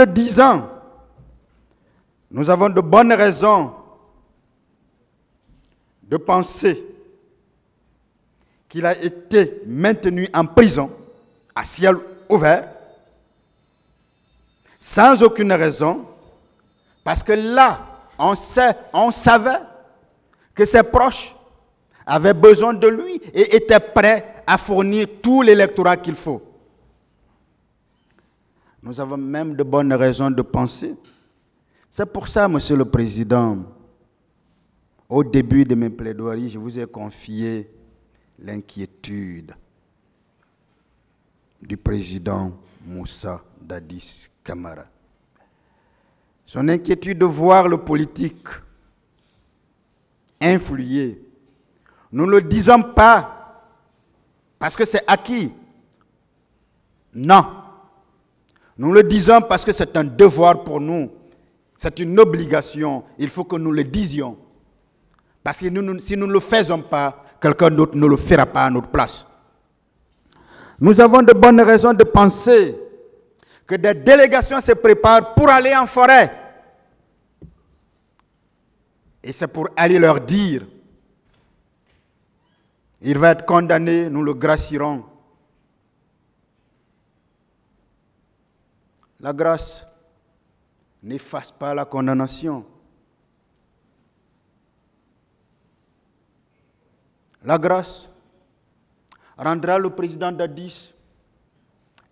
de 10 ans, nous avons de bonnes raisons de penser qu'il a été maintenu en prison à ciel ouvert, sans aucune raison, parce que là, on savait que ses proches avaient besoin de lui et étaient prêts à fournir tout l'électorat qu'il faut. Nous avons même de bonnes raisons de penser. C'est pour ça, Monsieur le Président, au début de mes plaidoiries, je vous ai confié l'inquiétude du président Moussa Dadis Camara. Son inquiétude de voir le politique influer. Nous ne le disons pas parce que c'est acquis. Non. Nous le disons parce que c'est un devoir pour nous. C'est une obligation. Il faut que nous le disions. Parce que si nous ne le faisons pas, quelqu'un d'autre ne le fera pas à notre place. Nous avons de bonnes raisons de penser que des délégations se préparent pour aller en forêt. Et c'est pour aller leur dire, il va être condamné, nous le gracierons. La grâce n'efface pas la condamnation. La grâce rendra le président Dadis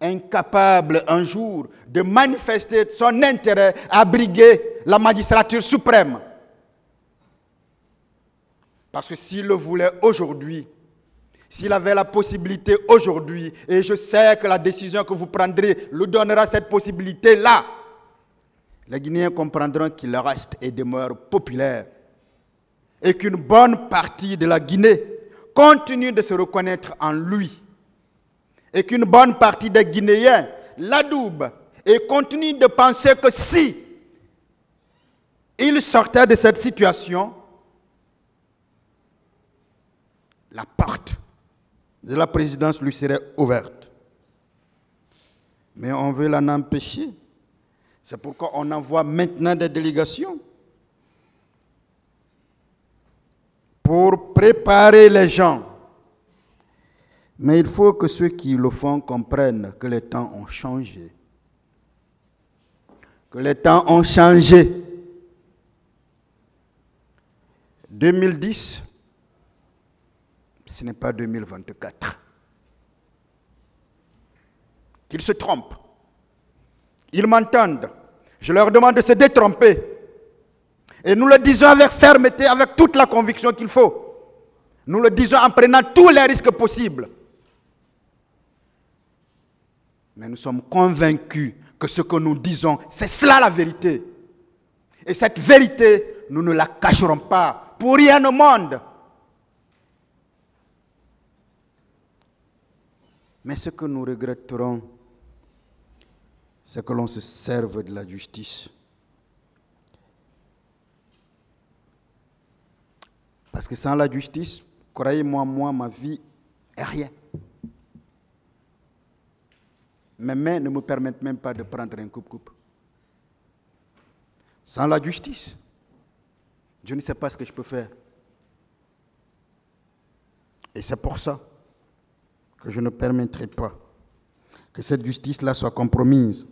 incapable un jour de manifester son intérêt à briguer la magistrature suprême. Parce que s'il le voulait aujourd'hui, s'il avait la possibilité aujourd'hui, et je sais que la décision que vous prendrez lui donnera cette possibilité-là, les Guinéens comprendront qu'il reste et demeure populaire et qu'une bonne partie de la Guinée continue de se reconnaître en lui et qu'une bonne partie des Guinéens l'adoubent et continue de penser que si il sortait de cette situation, la porte de la présidence lui serait ouverte. Mais on veut l'en empêcher. C'est pourquoi on envoie maintenant des délégations pour préparer les gens. Mais il faut que ceux qui le font comprennent que les temps ont changé. Que les temps ont changé. 2010, ce n'est pas 2024. Qu'ils se trompent. Ils m'entendent. Je leur demande de se détromper. Et nous le disons avec fermeté, avec toute la conviction qu'il faut. Nous le disons en prenant tous les risques possibles. Mais nous sommes convaincus que ce que nous disons, c'est cela la vérité. Et cette vérité, nous ne la cacherons pas pour rien au monde. Mais ce que nous regretterons, c'est que l'on se serve de la justice. Parce que sans la justice, croyez-moi, ma vie est rien. Mes mains ne me permettent même pas de prendre un coupe-coupe. Sans la justice, je ne sais pas ce que je peux faire. Et c'est pour ça que je ne permettrai pas que cette justice-là soit compromise.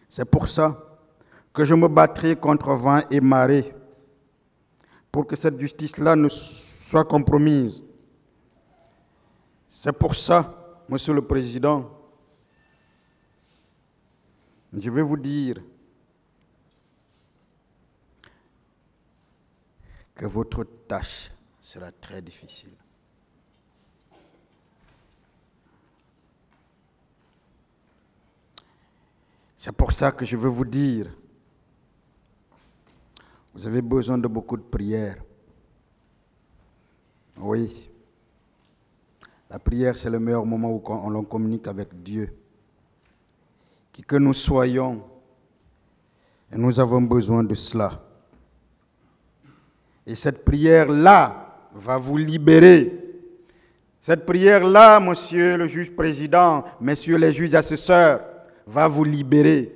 C'est pour ça que je me battrai contre vent et marée pour que cette justice-là ne soit compromise. C'est pour ça, Monsieur le Président, je vais vous dire que votre tâche sera très difficile. C'est pour ça que je veux vous dire, vous avez besoin de beaucoup de prières. Oui. La prière, c'est le meilleur moment où on communique avec Dieu. Qui que nous soyons, et nous avons besoin de cela. Et cette prière-là va vous libérer. Cette prière-là, Monsieur le juge président, Messieurs les juges assesseurs, va vous libérer.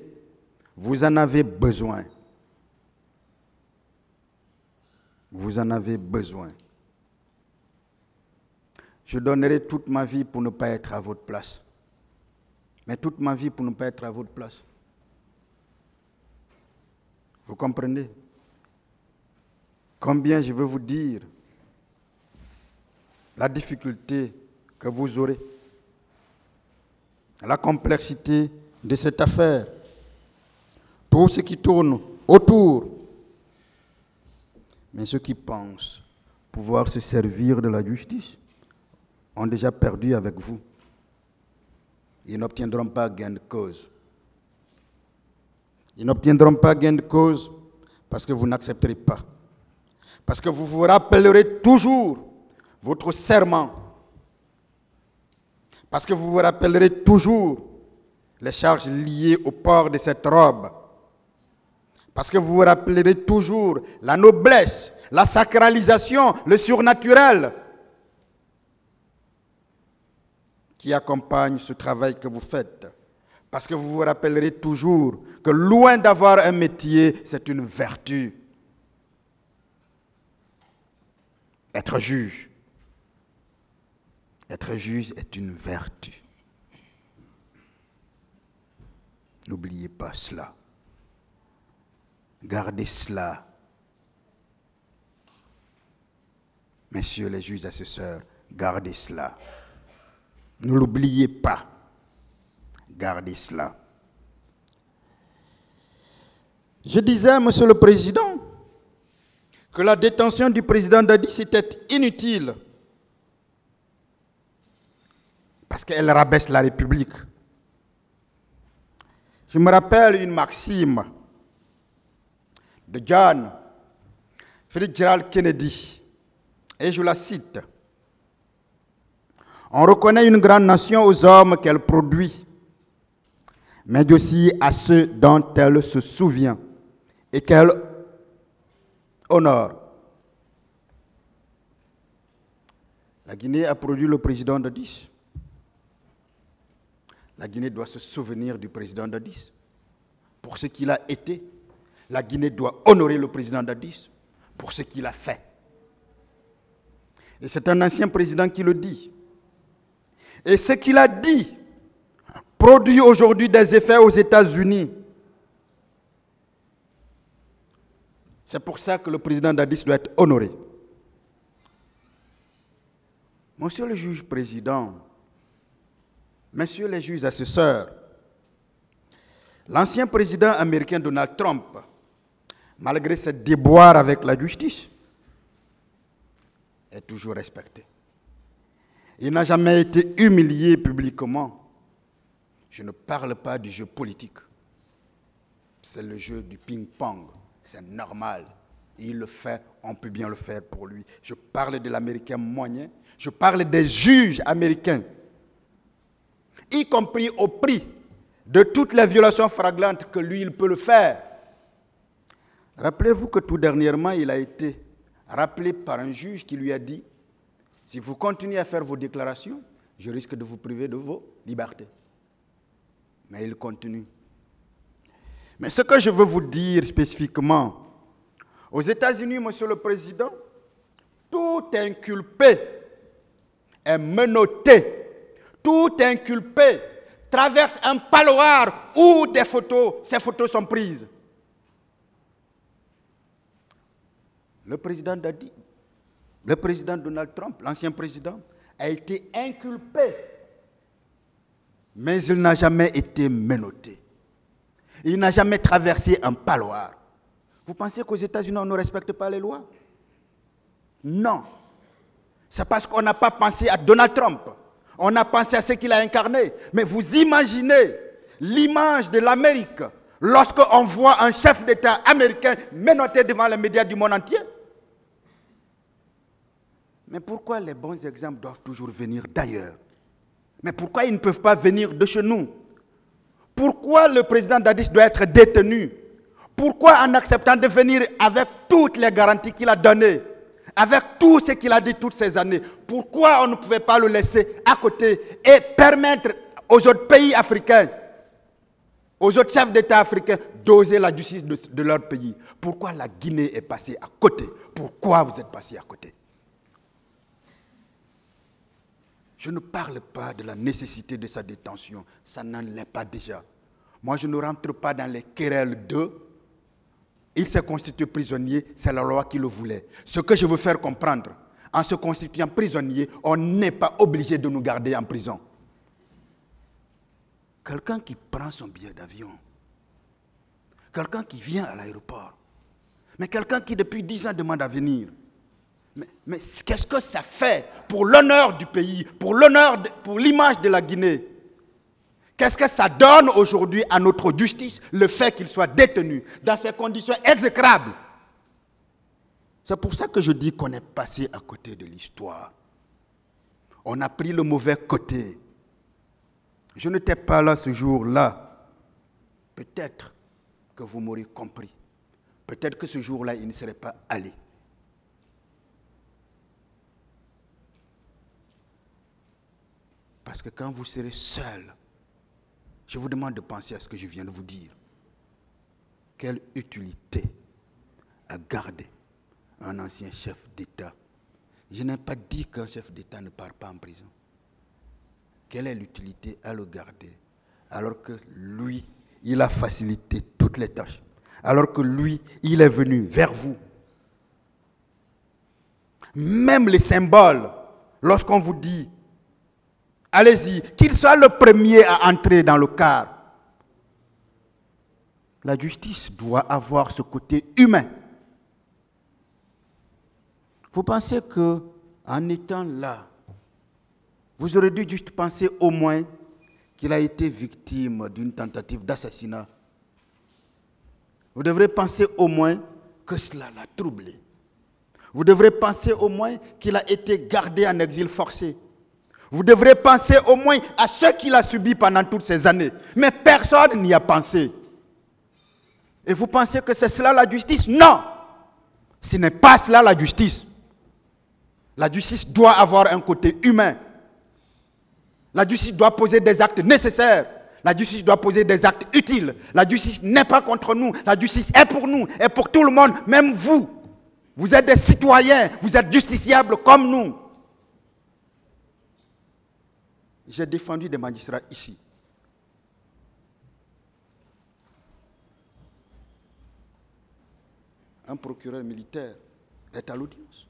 Vous en avez besoin. Vous en avez besoin. Je donnerai toute ma vie pour ne pas être à votre place. Mais toute ma vie pour ne pas être à votre place. Vous comprenez? Combien je veux vous dire la difficulté que vous aurez, la complexité de cette affaire, tout ce qui tourne autour. Mais ceux qui pensent pouvoir se servir de la justice ont déjà perdu avec vous. Ils n'obtiendront pas gain de cause. Ils n'obtiendront pas gain de cause parce que vous n'accepterez pas. Parce que vous vous rappellerez toujours votre serment. Parce que vous vous rappellerez toujours les charges liées au port de cette robe. Parce que vous vous rappellerez toujours la noblesse, la sacralisation, le surnaturel qui accompagne ce travail que vous faites. Parce que vous vous rappellerez toujours que loin d'avoir un métier, c'est une vertu. Être juge. Être juge est une vertu. N'oubliez pas cela. Gardez cela. Messieurs les juges assesseurs, gardez cela. Ne l'oubliez pas. Gardez cela. Je disais, Monsieur le Président, que la détention du président Dadis était inutile parce qu'elle rabaisse la République. Je me rappelle une maxime de John Fitzgerald Kennedy, et je la cite. On reconnaît une grande nation aux hommes qu'elle produit, mais aussi à ceux dont elle se souvient et qu'elle honore. La Guinée a produit le président Dadis. La Guinée doit se souvenir du président Dadis. Pour ce qu'il a été, la Guinée doit honorer le président Dadis pour ce qu'il a fait. Et c'est un ancien président qui le dit. Et ce qu'il a dit produit aujourd'hui des effets aux États-Unis. C'est pour ça que le président Dadis doit être honoré. Monsieur le juge président, messieurs les juges assesseurs, l'ancien président américain Donald Trump, malgré ses déboires avec la justice, est toujours respecté. Il n'a jamais été humilié publiquement. Je ne parle pas du jeu politique. C'est le jeu du ping-pong. C'est normal. Il le fait, on peut bien le faire pour lui. Je parle de l'Américain moyen. Je parle des juges américains, y compris au prix de toutes les violations flagrantes que lui, il peut le faire. Rappelez-vous que tout dernièrement, il a été rappelé par un juge qui lui a dit « Si vous continuez à faire vos déclarations, je risque de vous priver de vos libertés. » Mais il continue. Mais ce que je veux vous dire spécifiquement, aux États-Unis, Monsieur le Président, tout inculpé est menotté. Tout inculpé traverse un parloir où ces photos sont prises. Le président Donald Trump, l'ancien président, a été inculpé, mais il n'a jamais été menotté. Il n'a jamais traversé un parloir. Vous pensez qu'aux États-Unis, on ne respecte pas les lois? Non. C'est parce qu'on n'a pas pensé à Donald Trump. On a pensé à ce qu'il a incarné. Mais vous imaginez l'image de l'Amérique lorsqu'on voit un chef d'État américain menotté devant les médias du monde entier? Mais pourquoi les bons exemples doivent toujours venir d'ailleurs? Mais pourquoi ils ne peuvent pas venir de chez nous? Pourquoi le président Dadis doit être détenu? Pourquoi en acceptant de venir avec toutes les garanties qu'il a données, avec tout ce qu'il a dit toutes ces années, pourquoi on ne pouvait pas le laisser à côté et permettre aux autres pays africains aux autres chefs d'État africains d'oser la justice de leur pays. Pourquoi la Guinée est passée à côté? Pourquoi vous êtes passé à côté? Je ne parle pas de la nécessité de sa détention, ça n'en est pas déjà. Moi, je ne rentre pas dans les querelles d'eux. Il s'est constitué prisonnier, c'est la loi qui le voulait. Ce que je veux faire comprendre, en se constituant prisonnier, on n'est pas obligé de nous garder en prison. Quelqu'un qui prend son billet d'avion, quelqu'un qui vient à l'aéroport, mais quelqu'un qui depuis 10 ans demande à venir. Mais qu'est-ce que ça fait pour l'honneur du pays, pour l'image de la Guinée? Qu'est-ce que ça donne aujourd'hui à notre justice, le fait qu'il soit détenu dans ces conditions exécrables? C'est pour ça que je dis qu'on est passé à côté de l'histoire. On a pris le mauvais côté. Je n'étais pas là ce jour-là. Peut-être que vous m'aurez compris. Peut-être que ce jour-là, il ne serait pas allé. Parce que quand vous serez seul, je vous demande de penser à ce que je viens de vous dire. Quelle utilité à garder un ancien chef d'État? Je n'ai pas dit qu'un chef d'État ne part pas en prison. Quelle est l'utilité à le garder alors que lui, il a facilité toutes les tâches, alors que lui, il est venu vers vous? Même les symboles, lorsqu'on vous dit allez-y, qu'il soit le premier à entrer dans le car. La justice doit avoir ce côté humain. Vous pensez qu'en étant là, vous aurez dû juste penser au moins qu'il a été victime d'une tentative d'assassinat. Vous devrez penser au moins que cela l'a troublé. Vous devrez penser au moins qu'il a été gardé en exil forcé. Vous devrez penser au moins à ce qu'il a subi pendant toutes ces années. Mais personne n'y a pensé. Et vous pensez que c'est cela la justice? Non! Ce n'est pas cela la justice. La justice doit avoir un côté humain. La justice doit poser des actes nécessaires. La justice doit poser des actes utiles. La justice n'est pas contre nous. La justice est pour nous et pour tout le monde, même vous. Vous êtes des citoyens, vous êtes justiciables comme nous. J'ai défendu des magistrats ici. Un procureur militaire est à l'audience.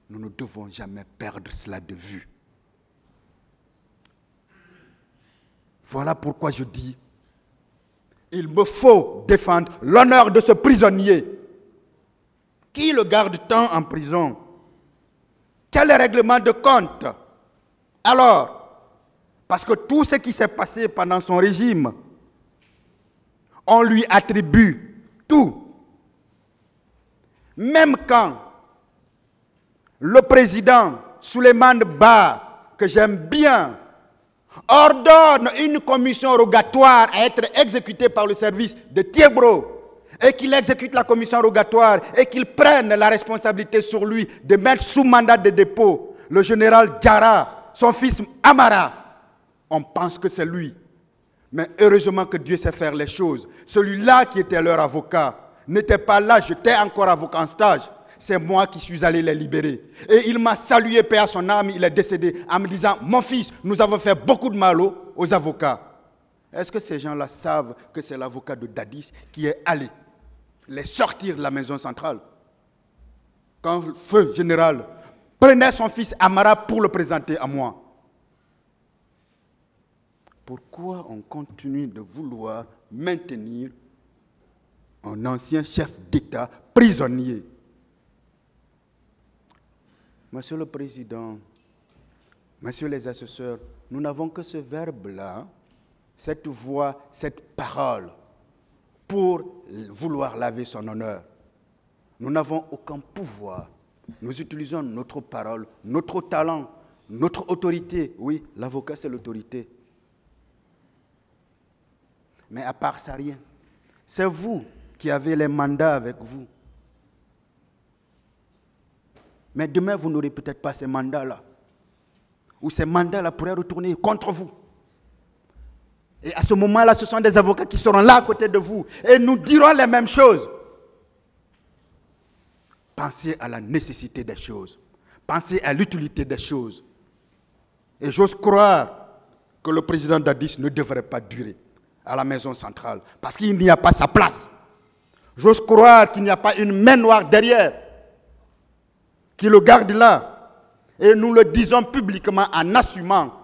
Nous ne devons jamais perdre cela de vue. Voilà pourquoi je dis, il me faut défendre l'honneur de ce prisonnier. Qui le garde tant en prison? Quel règlement de compte? Alors, parce que tout ce qui s'est passé pendant son régime, on lui attribue tout. Même quand le président Souleymane Ba, que j'aime bien, ordonne une commission rogatoire à être exécutée par le service de Thiebro, et qu'il exécute la commission rogatoire et qu'il prenne la responsabilité sur lui de mettre sous mandat de dépôt le général Diarra, son fils Amara, on pense que c'est lui. Mais heureusement que Dieu sait faire les choses. Celui-là qui était leur avocat n'était pas là, j'étais encore avocat en stage. C'est moi qui suis allé les libérer. Et il m'a salué, paix à son âme, il est décédé en me disant, mon fils, nous avons fait beaucoup de mal aux avocats. Est-ce que ces gens-là savent que c'est l'avocat de Dadis qui est allé les sortir de la maison centrale? Quand le feu général prenait son fils Amara pour le présenter à moi. Pourquoi on continue de vouloir maintenir un ancien chef d'État prisonnier? Monsieur le Président, Messieurs les assesseurs, nous n'avons que ce verbe-là, cette voix, cette parole, pour vouloir laver son honneur. Nous n'avons aucun pouvoir. Nous utilisons notre parole, notre talent, notre autorité. Oui, l'avocat, c'est l'autorité. Mais à part ça, rien. C'est vous qui avez les mandats avec vous. Mais demain, vous n'aurez peut-être pas ces mandats-là. Ou ces mandats-là pourraient retourner contre vous. Et à ce moment-là, ce sont des avocats qui seront là à côté de vous et nous diront les mêmes choses. Pensez à la nécessité des choses. Pensez à l'utilité des choses. Et j'ose croire que le président Dadis ne devrait pas durer à la maison centrale parce qu'il n'y a pas sa place. J'ose croire qu'il n'y a pas une main noire derrière qui le garde là. Et nous le disons publiquement en assumant.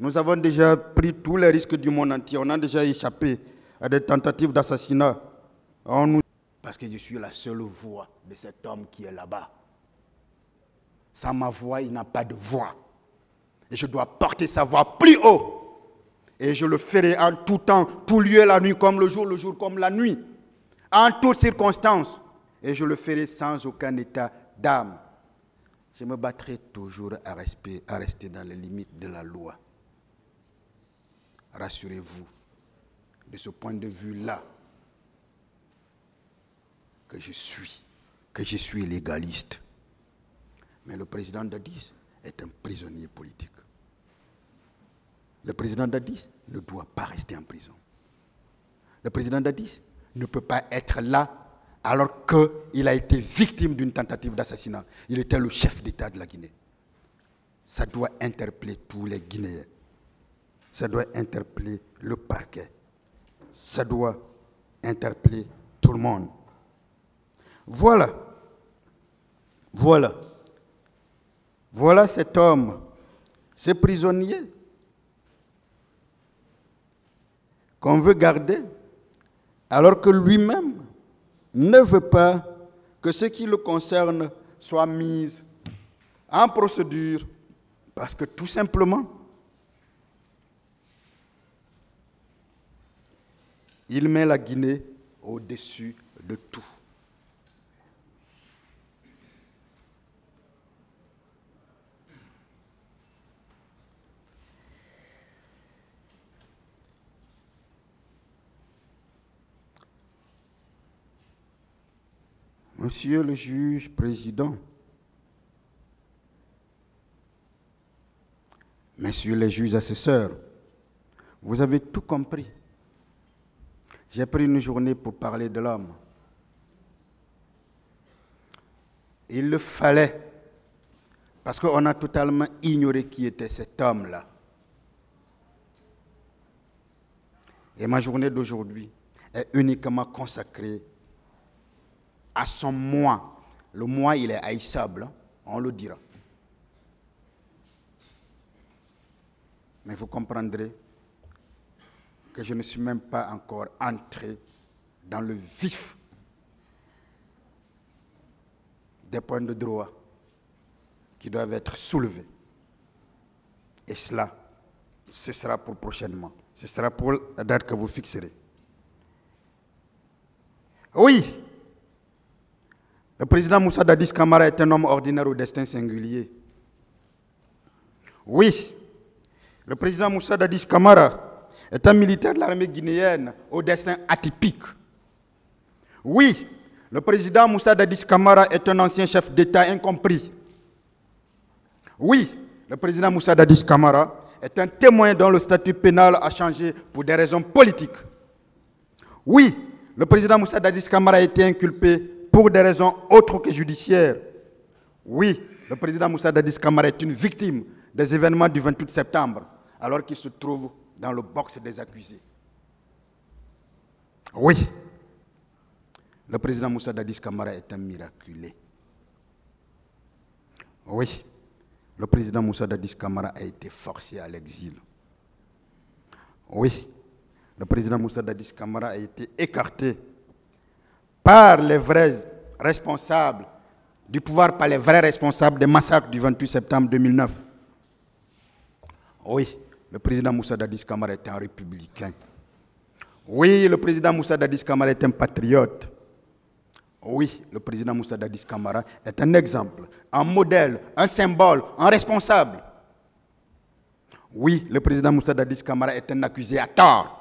Nous avons déjà pris tous les risques du monde entier. On a déjà échappé à des tentatives d'assassinat. Parce que je suis la seule voix de cet homme qui est là-bas. Sans ma voix, il n'a pas de voix. Et je dois porter sa voix plus haut. Et je le ferai en tout temps, tout lieu, la nuit comme le jour comme la nuit. En toutes circonstances. Et je le ferai sans aucun état d'âme. Je me battrai toujours à rester dans les limites de la loi. Rassurez-vous, de ce point de vue-là, que je suis légaliste. Mais le président Dadis est un prisonnier politique. Le président Dadis ne doit pas rester en prison. Le président Dadis ne peut pas être là alors qu'il a été victime d'une tentative d'assassinat. Il était le chef d'État de la Guinée. Ça doit interpeller tous les Guinéens. Ça doit interpeller le parquet. Ça doit interpeller tout le monde. Voilà cet homme, ce prisonnier qu'on veut garder, alors que lui-même ne veut pas que ce qui le concerne soit mis en procédure, parce que tout simplement, il met la Guinée au-dessus de tout. Monsieur le juge président, messieurs les juges assesseurs, vous avez tout compris. J'ai pris une journée pour parler de l'homme. Il le fallait, parce qu'on a totalement ignoré qui était cet homme-là. Et ma journée d'aujourd'hui est uniquement consacrée à son moi. Le moi, il est haïssable, hein? On le dira. Mais vous comprendrez que je ne suis même pas encore entré dans le vif des points de droit qui doivent être soulevés. Et cela, ce sera pour prochainement. Ce sera pour la date que vous fixerez. Oui, le président Moussa Dadis Camara est un homme ordinaire au destin singulier. Oui, le président Moussa Dadis Camara est un militaire de l'armée guinéenne au destin atypique. Oui, le président Moussa Dadis Camara est un ancien chef d'État incompris. Oui, le président Moussa Dadis Camara est un témoin dont le statut pénal a changé pour des raisons politiques. Oui, le président Moussa Dadis Camara a été inculpé pour des raisons autres que judiciaires. Oui, le président Moussa Dadis Camara est une victime des événements du 28 septembre, alors qu'il se trouve dans le box des accusés. Oui, le président Moussa Dadis Camara est un miraculé. Oui, le président Moussa Dadis Camara a été forcé à l'exil. Oui, le président Moussa Dadis Camara a été écarté par les vrais responsables du pouvoir, par les vrais responsables des massacres du 28 septembre 2009. Oui, le président Moussa Dadis Camara est un républicain. Oui, le président Moussa Dadis Camara est un patriote. Oui, le président Moussa Dadis Camara est un exemple, un modèle, un symbole, un responsable. Oui, le président Moussa Dadis Camara est un accusé à tort.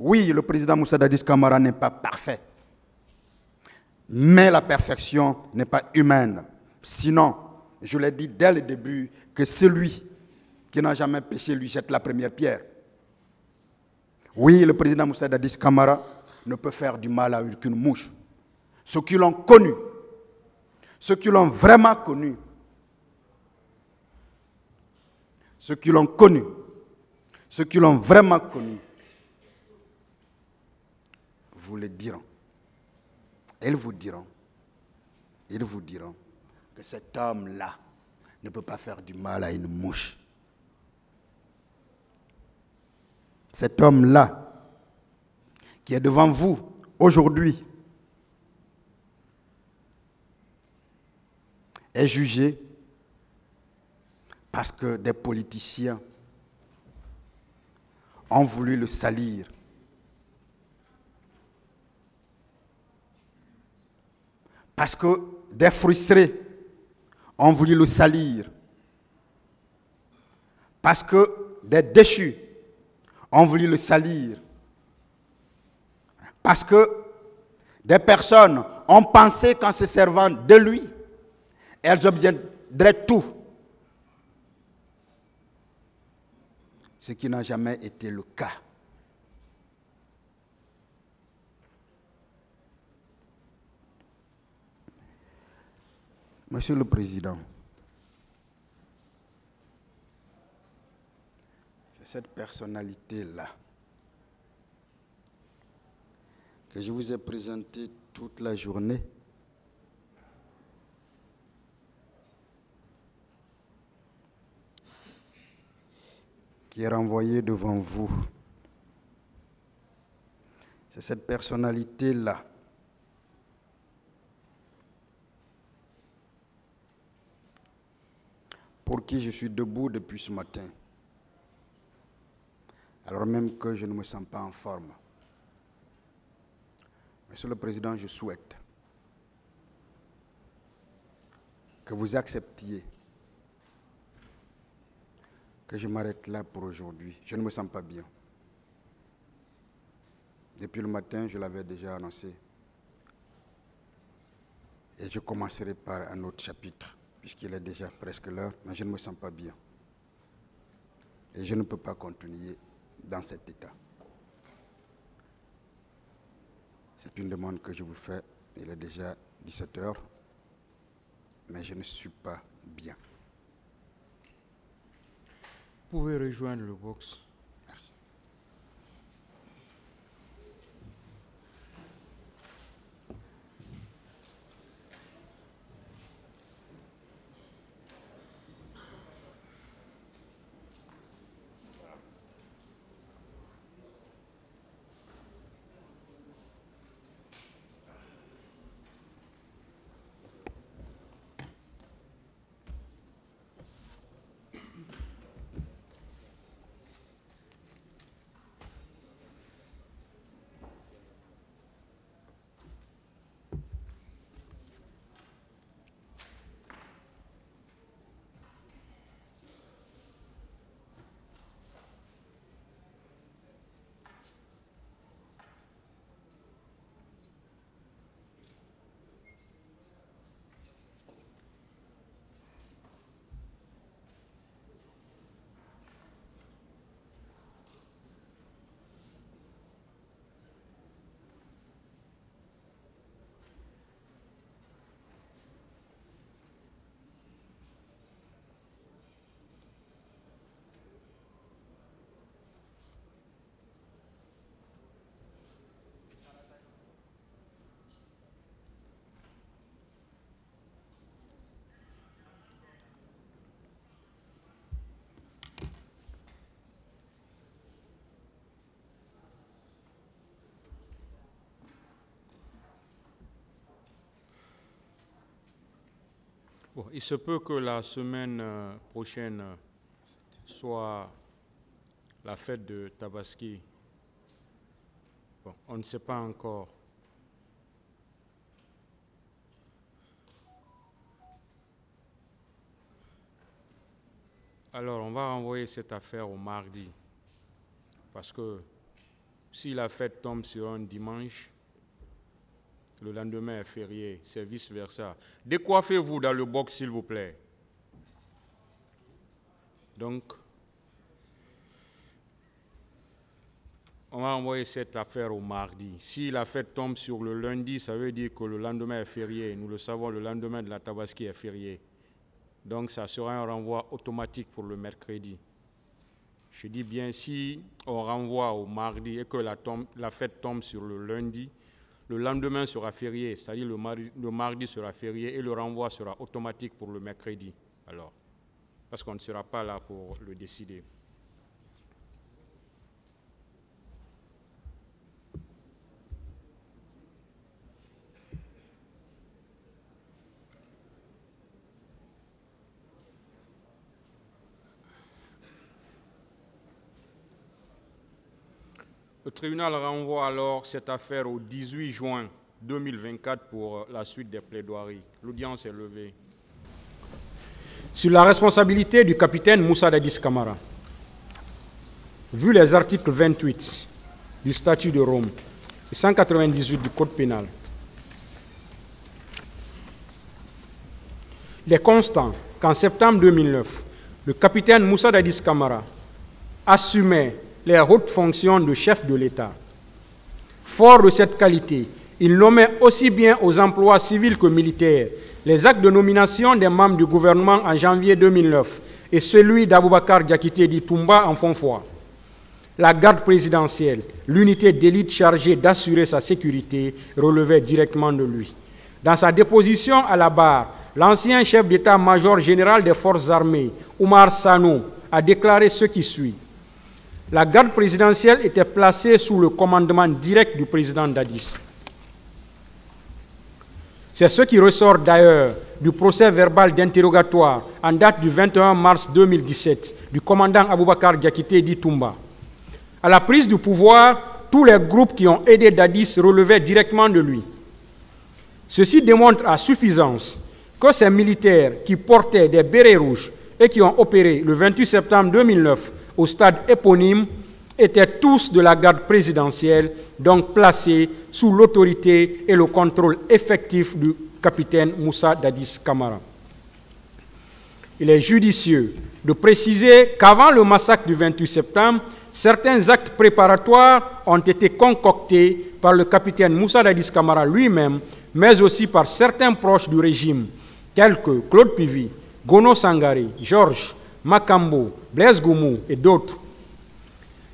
Oui, le président Moussa Dadis Camara n'est pas parfait. Mais la perfection n'est pas humaine. Sinon, je l'ai dit dès le début, que celui qui n'a jamais péché lui jette la première pierre. Oui, le président Moussa Dadis Camara ne peut faire du mal à aucune mouche. Ceux qui l'ont connu, ceux qui l'ont vraiment connu, ceux qui l'ont connu, ceux qui l'ont vraiment connu, vous le diront. Ils vous diront que cet homme-là ne peut pas faire du mal à une mouche. Cet homme-là qui est devant vous aujourd'hui est jugé parce que des politiciens ont voulu le salir. Parce que des frustrés ont voulu le salir. Parce que des déchus ont voulu le salir. Parce que des personnes ont pensé qu'en se servant de lui, elles obtiendraient tout. Ce qui n'a jamais été le cas. Monsieur le Président, c'est cette personnalité-là que je vous ai présentée toute la journée, qui est renvoyée devant vous. C'est cette personnalité-là pour qui je suis debout depuis ce matin, alors même que je ne me sens pas en forme. Monsieur le Président, je souhaite que vous acceptiez que je m'arrête là pour aujourd'hui. Je ne me sens pas bien. Depuis le matin, je l'avais déjà annoncé. Et je commencerai par un autre chapitre, puisqu'il est déjà presque l'heure, mais je ne me sens pas bien. Et je ne peux pas continuer dans cet état. C'est une demande que je vous fais. Il est déjà 17 heures, mais je ne suis pas bien. Vous pouvez rejoindre le box. Merci. Bon, il se peut que la semaine prochaine soit la fête de Tabaski. Bon, on ne sait pas encore. Alors, on va renvoyer cette affaire au mardi. Parce que si la fête tombe sur un dimanche, le lendemain est férié, c'est vice-versa. Décoiffez-vous dans le box, s'il vous plaît. Donc, va envoyer cette affaire au mardi. Si la fête tombe sur le lundi, ça veut dire que le lendemain est férié. Nous le savons, le lendemain de la Tabaski est férié. Donc ça sera un renvoi automatique pour le mercredi. Je dis bien, si on renvoie au mardi et que la fête tombe sur le lundi, le lendemain sera férié, c'est-à-dire le mardi sera férié et le renvoi sera automatique pour le mercredi. Alors, parce qu'on ne sera pas là pour le décider. Le tribunal renvoie alors cette affaire au 18 juin 2024 pour la suite des plaidoiries. L'audience est levée. Sur la responsabilité du capitaine Moussa Dadis Camara, vu les articles 28 du statut de Rome et 198 du Code pénal, il est constant qu'en septembre 2009, le capitaine Moussa Dadis Camara assumait les hautes fonctions de chef de l'État. Fort de cette qualité, il nommait aussi bien aux emplois civils que militaires les actes de nomination des membres du gouvernement en janvier 2009 et celui d'Aboubacar Diakité Di Toumba en Fonfoy. La garde présidentielle, l'unité d'élite chargée d'assurer sa sécurité, relevait directement de lui. Dans sa déposition à la barre, l'ancien chef d'état-major général des forces armées, Oumar Sano, a déclaré ce qui suit. La garde présidentielle était placée sous le commandement direct du président Dadis. C'est ce qui ressort d'ailleurs du procès verbal d'interrogatoire en date du 21 mars 2017 du commandant Aboubacar Diakité Di Toumba. À la prise du pouvoir, tous les groupes qui ont aidé Dadis relevaient directement de lui. Ceci démontre à suffisance que ces militaires qui portaient des bérets rouges et qui ont opéré le 28 septembre 2009 au stade éponyme, étaient tous de la garde présidentielle, donc placés sous l'autorité et le contrôle effectif du capitaine Moussa Dadis Camara. Il est judicieux de préciser qu'avant le massacre du 28 septembre, certains actes préparatoires ont été concoctés par le capitaine Moussa Dadis Camara lui-même, mais aussi par certains proches du régime, tels que Claude Pivi, Gono Sangaré, Georges Makambo, Blaise Goumou et d'autres.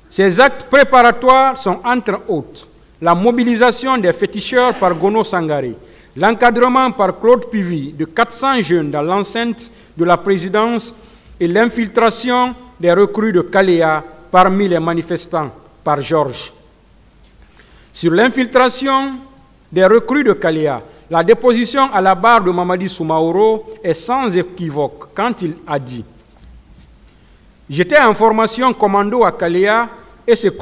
Ces actes préparatoires sont entre autres la mobilisation des féticheurs par Gono Sangaré, l'encadrement par Claude Pivi de 400 jeunes dans l'enceinte de la présidence et l'infiltration des recrues de Kaléa parmi les manifestants par Georges. Sur l'infiltration des recrues de Kaléa, la déposition à la barre de Mamadi Soumaoro est sans équivoque quand il a dit « J'étais en formation commando à Kaléa et c'est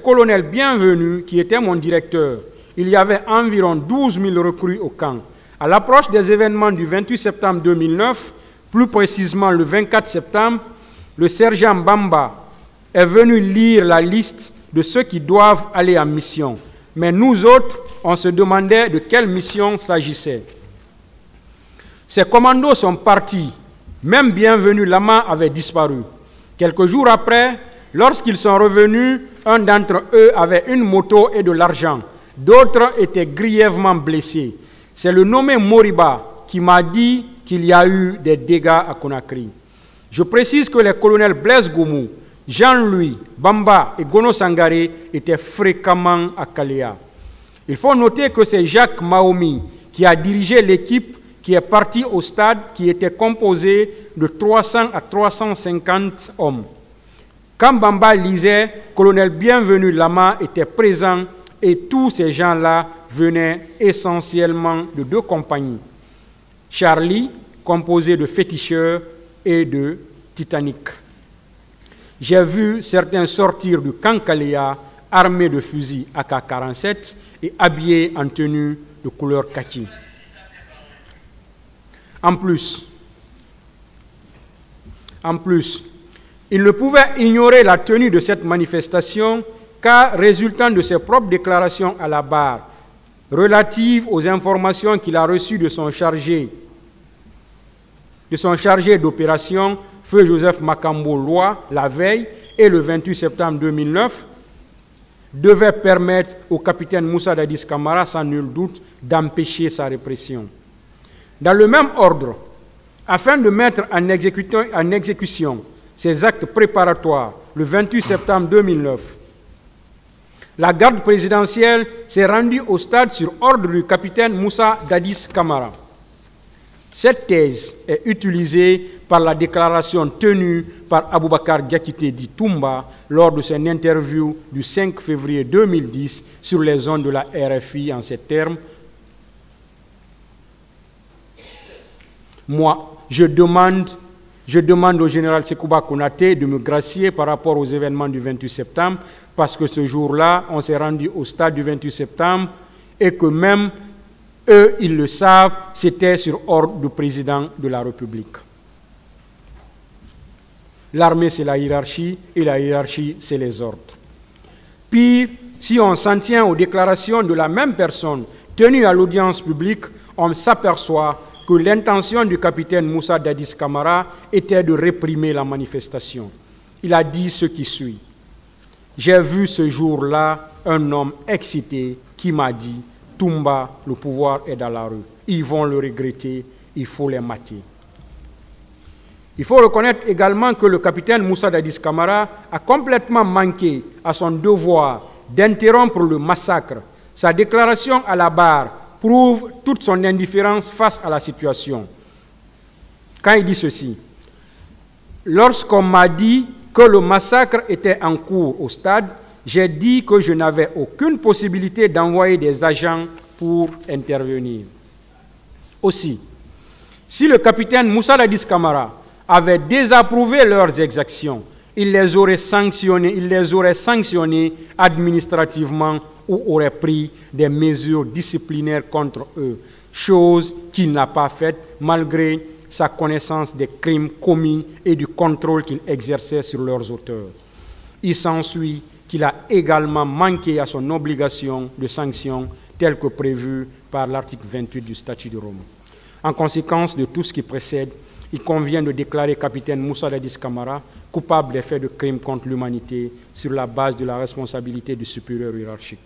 colonel Bienvenu qui était mon directeur. Il y avait environ 12 000 recrues au camp. À l'approche des événements du 28 septembre 2009, plus précisément le 24 septembre, le sergent Bamba est venu lire la liste de ceux qui doivent aller en mission. Mais nous autres, on se demandait de quelle mission s'agissait. Ces commandos sont partis. Même Bienvenu Lama avait disparu. Quelques jours après, lorsqu'ils sont revenus, un d'entre eux avait une moto et de l'argent. D'autres étaient grièvement blessés. C'est le nommé Moriba qui m'a dit qu'il y a eu des dégâts à Conakry. Je précise que les colonels Blaise Goumou, Jean-Louis, Bamba et Gono Sangaré étaient fréquemment à Kaléa. Il faut noter que c'est Jacques Mahomi qui a dirigé l'équipe qui est partie au stade qui était composée de 300 à 350 hommes. Quand Bamba lisait, colonel Bienvenu Lama était présent et tous ces gens-là venaient essentiellement de deux compagnies. Charlie, composé de féticheurs, et de Titanic. J'ai vu certains sortir du camp Kaléa armés de fusils AK-47 et habillés en tenue de couleur kaki. En plus, il ne pouvait ignorer la tenue de cette manifestation car résultant de ses propres déclarations à la barre relatives aux informations qu'il a reçues de son chargé d'opération, Feu Joseph Makambo Loi, la veille et le 28 septembre 2009, devait permettre au capitaine Moussa Dadis Camara, sans nul doute, d'empêcher sa répression. Dans le même ordre, afin de mettre en exécution ces actes préparatoires, le 28 septembre 2009, la garde présidentielle s'est rendue au stade sur ordre du capitaine Moussa Dadis Camara. Cette thèse est utilisée par la déclaration tenue par Aboubakar Diakité dit Toumba lors de son interview du 5 février 2010 sur les ondes de la RFI en ces termes. Moi, je demande au général Sekouba Konaté de me gracier par rapport aux événements du 28 septembre, parce que ce jour-là, on s'est rendu au stade du 28 septembre et que même eux, ils le savent, c'était sur ordre du président de la République. L'armée, c'est la hiérarchie, et la hiérarchie, c'est les ordres. Pire, si on s'en tient aux déclarations de la même personne tenues à l'audience publique, on s'aperçoit que l'intention du capitaine Moussa Dadis Camara était de réprimer la manifestation. Il a dit ce qui suit. J'ai vu ce jour-là un homme excité qui m'a dit « Toumba, le pouvoir est dans la rue. Ils vont le regretter, il faut les mater. » Il faut reconnaître également que le capitaine Moussa Dadis Camara a complètement manqué à son devoir d'interrompre le massacre. Sa déclaration à la barre prouve toute son indifférence face à la situation. Quand il dit ceci, « Lorsqu'on m'a dit que le massacre était en cours au stade, j'ai dit que je n'avais aucune possibilité d'envoyer des agents pour intervenir. » Aussi, si le capitaine Moussa Dadis Camara avait désapprouvé leurs exactions, il les aurait sanctionnés administrativement ou aurait pris des mesures disciplinaires contre eux, chose qu'il n'a pas faite malgré sa connaissance des crimes commis et du contrôle qu'il exerçait sur leurs auteurs. Il s'ensuit qu'il a également manqué à son obligation de sanction telle que prévue par l'article 28 du statut de Rome. En conséquence de tout ce qui précède, il convient de déclarer capitaine Moussa Dadis Camara coupable des faits de crimes contre l'humanité sur la base de la responsabilité du supérieur hiérarchique.